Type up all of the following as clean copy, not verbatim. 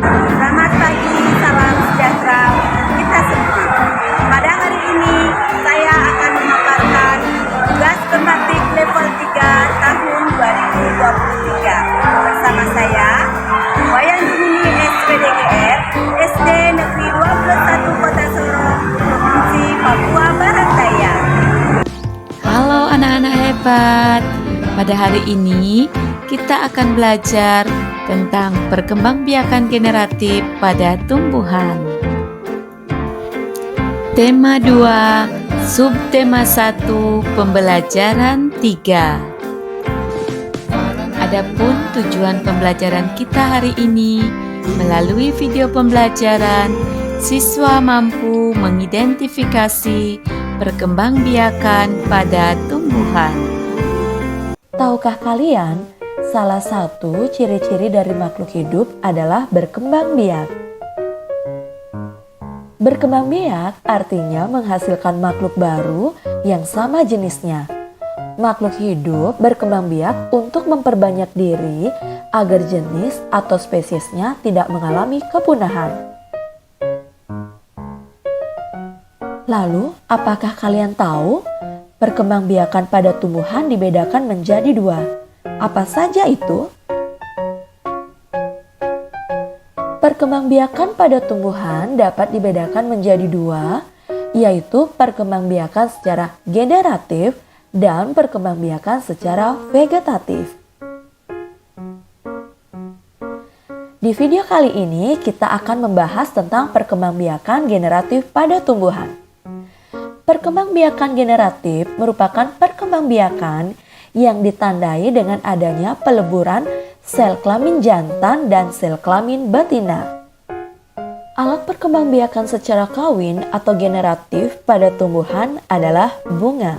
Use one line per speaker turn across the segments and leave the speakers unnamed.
Selamat pagi, salam sejahtera kita semua. Pada hari ini saya akan memaparkan tugas tematik level 3 tahun 2023 bersama saya Wayan Jumini SPDGR SD Negeri 21 Kota Sorong, Provinsi Papua Barat Daya.
Halo anak-anak hebat. Pada hari ini kita akan belajar tentang perkembangbiakan generatif pada tumbuhan. Tema 2, subtema 1, pembelajaran 3. Adapun tujuan pembelajaran kita hari ini, melalui video pembelajaran, siswa mampu mengidentifikasi perkembangbiakan pada tumbuhan.
Tahukah kalian, salah satu ciri-ciri dari makhluk hidup adalah berkembang biak. Berkembang biak artinya menghasilkan makhluk baru yang sama jenisnya. Makhluk hidup berkembang biak untuk memperbanyak diri agar jenis atau spesiesnya tidak mengalami kepunahan. Lalu, apakah kalian tahu perkembangbiakan pada tumbuhan dibedakan menjadi dua? Apa saja itu? Perkembangbiakan pada tumbuhan dapat dibedakan menjadi dua, yaitu perkembangbiakan secara generatif dan perkembangbiakan secara vegetatif. Di video kali ini kita akan membahas tentang perkembangbiakan generatif pada tumbuhan. Perkembangbiakan generatif merupakan perkembangbiakan yang ditandai dengan adanya peleburan sel kelamin jantan dan sel kelamin betina. Alat perkembangbiakan secara kawin atau generatif pada tumbuhan adalah bunga.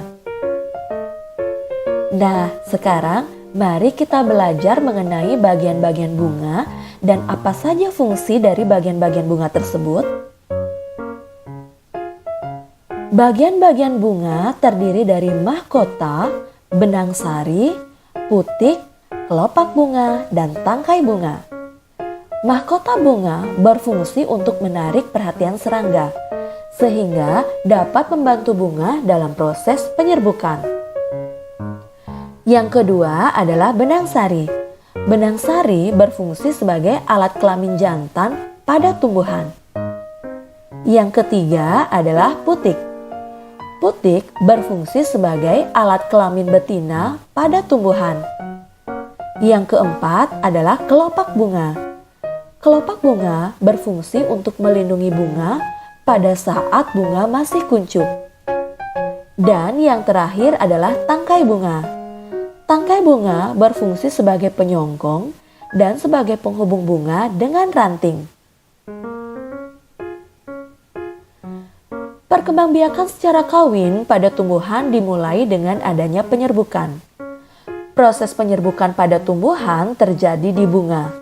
Nah, sekarang mari kita belajar mengenai bagian-bagian bunga dan apa saja fungsi dari bagian-bagian bunga tersebut. Bagian-bagian bunga terdiri dari mahkota, benang sari, putik, kelopak bunga, dan tangkai bunga. Mahkota bunga berfungsi untuk menarik perhatian serangga, sehingga dapat membantu bunga dalam proses penyerbukan. Yang kedua adalah benang sari. Benang sari berfungsi sebagai alat kelamin jantan pada tumbuhan. Yang ketiga adalah putik. Putik berfungsi sebagai alat kelamin betina pada tumbuhan. Yang keempat adalah kelopak bunga. Kelopak bunga berfungsi untuk melindungi bunga pada saat bunga masih kuncup. Dan yang terakhir adalah tangkai bunga. Tangkai bunga berfungsi sebagai penyongkong dan sebagai penghubung bunga dengan ranting. Perkembangbiakan secara kawin pada tumbuhan dimulai dengan adanya penyerbukan. Proses penyerbukan pada tumbuhan terjadi di bunga.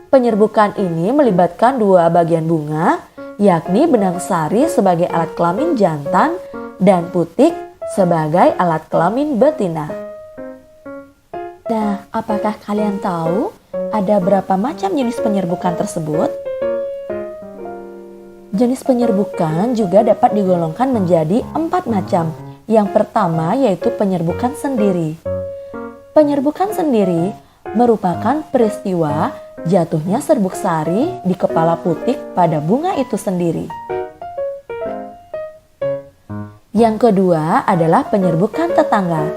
Penyerbukan ini melibatkan dua bagian bunga, yakni benang sari sebagai alat kelamin jantan dan putik sebagai alat kelamin betina. Nah, apakah kalian tahu ada berapa macam jenis penyerbukan tersebut? Jenis penyerbukan juga dapat digolongkan menjadi 4 macam. Yang pertama yaitu penyerbukan sendiri. Penyerbukan sendiri merupakan peristiwa jatuhnya serbuk sari di kepala putik pada bunga itu sendiri. Yang kedua adalah penyerbukan tetangga.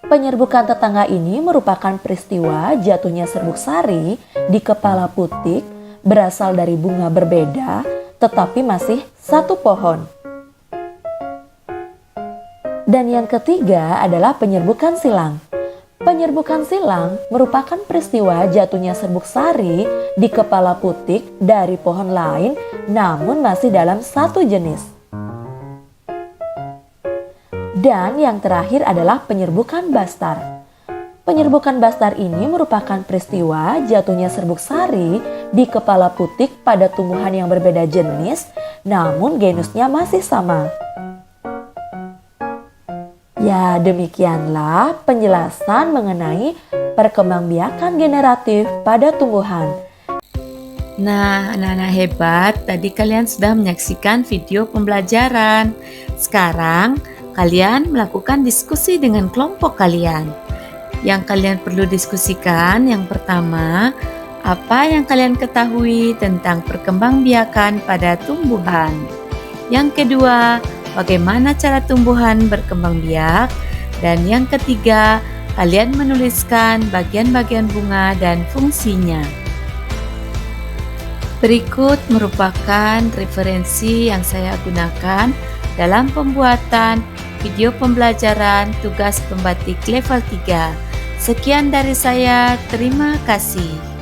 Penyerbukan tetangga ini merupakan peristiwa jatuhnya serbuk sari di kepala putik berasal dari bunga berbeda tetapi masih satu pohon. Dan yang ketiga adalah penyerbukan silang. Penyerbukan silang merupakan peristiwa jatuhnya serbuk sari di kepala putik dari pohon lain namun masih dalam satu jenis. Dan yang terakhir adalah penyerbukan bastar. Penyerbukan bastar ini merupakan peristiwa jatuhnya serbuk sari di kepala putik pada tumbuhan yang berbeda jenis, namun genusnya masih sama. Ya, demikianlah penjelasan mengenai perkembangbiakan generatif pada tumbuhan.
Nah, anak-anak hebat, tadi kalian sudah menyaksikan video pembelajaran. Sekarang, kalian melakukan diskusi dengan kelompok kalian. Yang kalian perlu diskusikan, yang pertama, apa yang kalian ketahui tentang perkembangbiakan pada tumbuhan? Yang kedua, bagaimana cara tumbuhan berkembang biak? Dan yang ketiga, kalian menuliskan bagian-bagian bunga dan fungsinya. Berikut merupakan referensi yang saya gunakan dalam pembuatan video pembelajaran tugas pembatik level 3. Sekian dari saya, terima kasih.